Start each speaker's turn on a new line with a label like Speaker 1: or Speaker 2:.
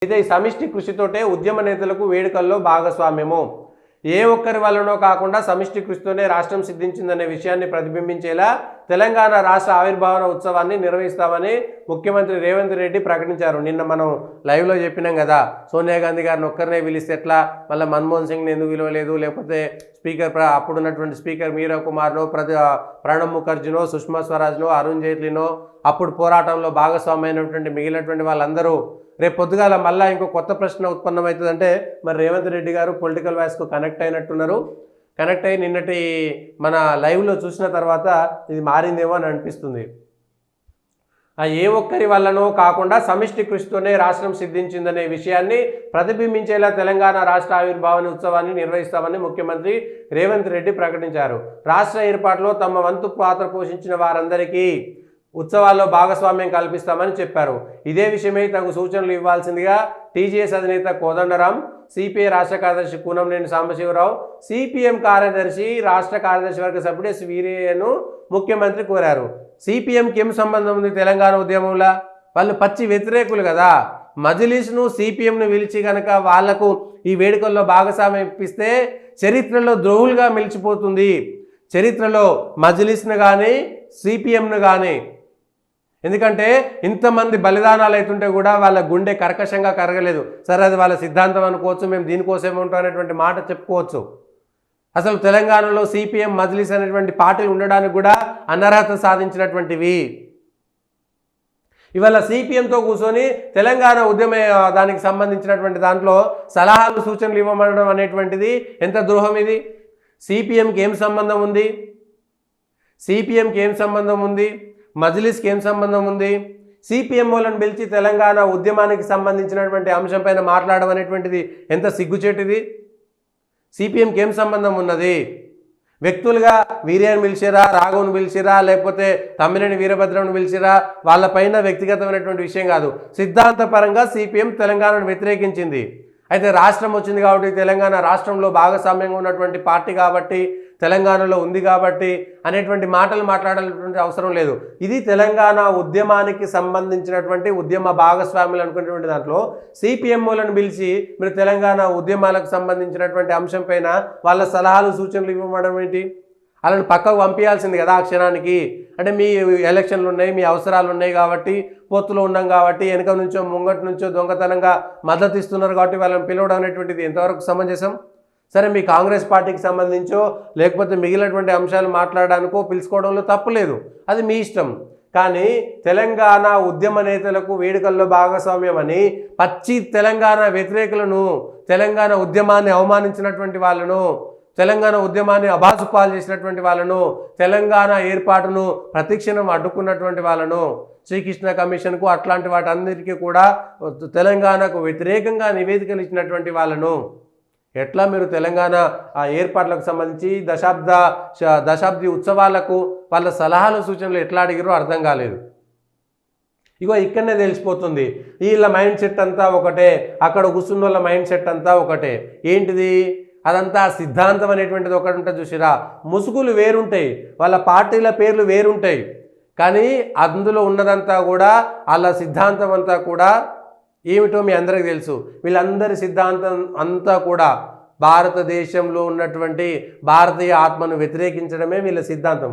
Speaker 1: అయితే ఈ సమిష్టి కృషితోటే ఉద్యమ నేతలకు వేడుకల్లో భాగస్వామ్యము ఏ ఒక్కరి వల్లనో కాకుండా సమిష్టి కృషితోనే రాష్ట్రం సిద్ధించిందనే విషయాన్ని ప్రతిబింబించేలా తెలంగాణ రాష్ట్ర ఆవిర్భావన ఉత్సవాన్ని నిర్వహిస్తామని ముఖ్యమంత్రి రేవంత్ రెడ్డి ప్రకటించారు. నిన్న మనం లైవ్లో చెప్పినాం కదా, సోనియా గాంధీ గారిని ఒక్కరినే పిలిస్తే ఎట్లా, మళ్ళీ మన్మోహన్ సింగ్ని ఎందుకు విలువలేదు, లేకపోతే స్పీకర్ అప్పుడున్నటువంటి స్పీకర్ మీరా కుమార్నో ప్రణబ్ ముఖర్జీనో సుష్మా స్వరాజ్నో అరుణ్ జైట్లీనో అప్పుడు పోరాటంలో భాగస్వామైనటువంటి మిగిలినటువంటి వాళ్ళందరూ రేపు పొద్దుగాల మళ్ళీ ఇంకో కొత్త ప్రశ్న ఉత్పన్నమవుతుందంటే మరి రేవంత్ రెడ్డి గారు పొలిటికల్ వాయిస్కు కనెక్ట్ అయినట్టున్నారు. కనెక్ట్ అయ్యి నిన్నటి మన లైవ్లో చూసిన తర్వాత ఇది మారిందేమో అని అనిపిస్తుంది. ఏ ఒక్కరి వల్లనో కాకుండా సమిష్టి కృషితోనే రాష్ట్రం సిద్ధించిందనే విషయాన్ని ప్రతిబింబించేలా తెలంగాణ రాష్ట్ర ఆవిర్భావన ఉత్సవాన్ని నిర్వహిస్తామని ముఖ్యమంత్రి రేవంత్ రెడ్డి ప్రకటించారు. రాష్ట్ర ఏర్పాటులో తమ వంతు పాత్ర పోషించిన వారందరికీ ఉత్సవాల్లో భాగస్వామ్యం కల్పిస్తామని చెప్పారు. ఇదే విషయమై తగు సూచనలు ఇవ్వాల్సిందిగా టీజేఎస్ అధినేత కోదండరాం, సిపిఐ రాష్ట్ర కార్యదర్శి కూనంనేని సాంబశివరావు, సిపిఎం కార్యదర్శి రాష్ట్ర కార్యదర్శి వర్గ సభ్యుడు ఎస్ వీరయ్యను ముఖ్యమంత్రి కోరారు. సిపిఎంకి ఏం సంబంధం ఉంది తెలంగాణ ఉద్యమంలో? వాళ్ళు పచ్చి వ్యతిరేకులు కదా. మజ్లిస్ను సిపిఎంను పిలిచి కనుక వాళ్లకు ఈ వేడుకల్లో భాగస్వామ్యం ఇప్పిస్తే చరిత్రలో ద్రోహులుగా మిలిచిపోతుంది. చరిత్రలో మజ్లిస్ను కానీ సిపిఎంను కానీ, ఎందుకంటే ఇంతమంది బలిదానాలు అవుతుంటే కూడా వాళ్ళ గుండె కర్కశంగా కరగలేదు. సరే, అది వాళ్ళ సిద్ధాంతం అనుకోవచ్చు, మేము దీనికోసమే ఉంటాం అనేటువంటి మాట చెప్పుకోవచ్చు. అసలు తెలంగాణలో సిపిఎం మజ్లిస్ అనేటువంటి పార్టీలు ఉండడానికి కూడా అనర్హత సాధించినటువంటివి. ఇవాళ సిపిఎంతో కూర్చొని తెలంగాణ ఉద్యమ దానికి సంబంధించినటువంటి దాంట్లో సలహాలు సూచనలు ఇవ్వమనడం అనేటువంటిది ఎంత ద్రోహం ఇది? సిపిఎంకి ఏం సంబంధం ఉంది? సిపిఎంకి ఏం సంబంధం ఉంది? మజ్లిస్కి ఏం సంబంధం ఉంది? సిపిఎం వాళ్ళని పిలిచి తెలంగాణ ఉద్యమానికి సంబంధించినటువంటి అంశంపైన మాట్లాడడం అనేటువంటిది ఎంత సిగ్గుచేటిది? సిపిఎంకి ఏం సంబంధం ఉన్నది? వ్యక్తులుగా వీర్యాన్ని పిలిచిరా, రాఘవను పిలిచిరా, లేకపోతే తమ్మినేని వీరభద్రను పిలిచిరా, వాళ్ళపైన వ్యక్తిగతమైనటువంటి విషయం కాదు. సిద్ధాంతపరంగా సిపిఎం తెలంగాణను వ్యతిరేకించింది. అయితే రాష్ట్రం వచ్చింది కాబట్టి, తెలంగాణ రాష్ట్రంలో భాగస్వామ్యంగా ఉన్నటువంటి పార్టీ కాబట్టి, తెలంగాణలో ఉంది కాబట్టి అనేటువంటి మాటలు మాట్లాడాల్సినటువంటి అవసరం లేదు. ఇది తెలంగాణ ఉద్యమానికి సంబంధించినటువంటి ఉద్యమ భాగస్వాములు అనుకునేటువంటి దాంట్లో సిపిఎం వాళ్ళని పిలిచి మీరు తెలంగాణ ఉద్యమాలకు సంబంధించినటువంటి అంశం పైన వాళ్ళ సలహాలు సూచనలు ఇవ్వడం ఏంటి? అలాని పక్కకు పంపించాల్సింది కదా ఆ క్షణానికి. అంటే మీ ఎలక్షన్లు ఉన్నాయి, మీ అవసరాలు ఉన్నాయి కాబట్టి, పొత్తులో ఉన్నాం కాబట్టి, వెనక నుంచో ముంగటి నుంచో దొంగతనంగా మద్దతు ఇస్తున్నారు కాబట్టి వాళ్ళని పిలవడం అనేటువంటిది ఎంతవరకు సమంజసం? సరే, మీ కాంగ్రెస్ పార్టీకి సంబంధించో లేకపోతే మిగిలినటువంటి అంశాలు మాట్లాడడానికో పిలుచుకోవడంలో తప్పులేదు, అది మీ ఇష్టం. కానీ తెలంగాణ ఉద్యమ నేతలకు వేడుకల్లో భాగస్వామ్యం అని పచ్చి తెలంగాణ వ్యతిరేకులను, తెలంగాణ ఉద్యమాన్ని అవమానించినటువంటి వాళ్ళను, తెలంగాణ ఉద్యమాన్ని అభాసుపాలు చేసినటువంటి వాళ్ళను, తెలంగాణ ఏర్పాటును ప్రతిక్షణం అడ్డుకున్నటువంటి వాళ్ళను, శ్రీకృష్ణ కమిషన్కు అట్లాంటి వాటన్నిటికీ కూడా తెలంగాణకు వ్యతిరేకంగా నివేదికలు ఇచ్చినటువంటి వాళ్ళను ఎట్లా మీరు తెలంగాణ ఏర్పాట్లకు సంబంధించి దశాబ్ది ఉత్సవాలకు వాళ్ళ సలహాలు సూచనలు ఎట్లా అడిగారో అర్థం కాలేదు. ఇగో ఇక్కడనే తెలిసిపోతుంది, వీళ్ళ మైండ్ సెట్ అంతా ఒకటే, అక్కడ కూర్చున్న వాళ్ళ మైండ్ సెట్ అంతా ఒకటే. ఏంటిది? అదంతా సిద్ధాంతం అనేటువంటిది ఒకటి ఉంటుంది చూసిరా. ముసుగులు వేరుంటాయి, వాళ్ళ పార్టీల పేర్లు వేరుంటాయి, కానీ అందులో ఉన్నదంతా కూడా వాళ్ళ సిద్ధాంతం అంతా కూడా ఏమిటో మీ అందరికీ తెలుసు. వీళ్ళందరి సిద్ధాంతం అంతా కూడా భారతదేశంలో ఉన్నటువంటి భారతీయ ఆత్మను వ్యతిరేకించడమే వీళ్ళ సిద్ధాంతం.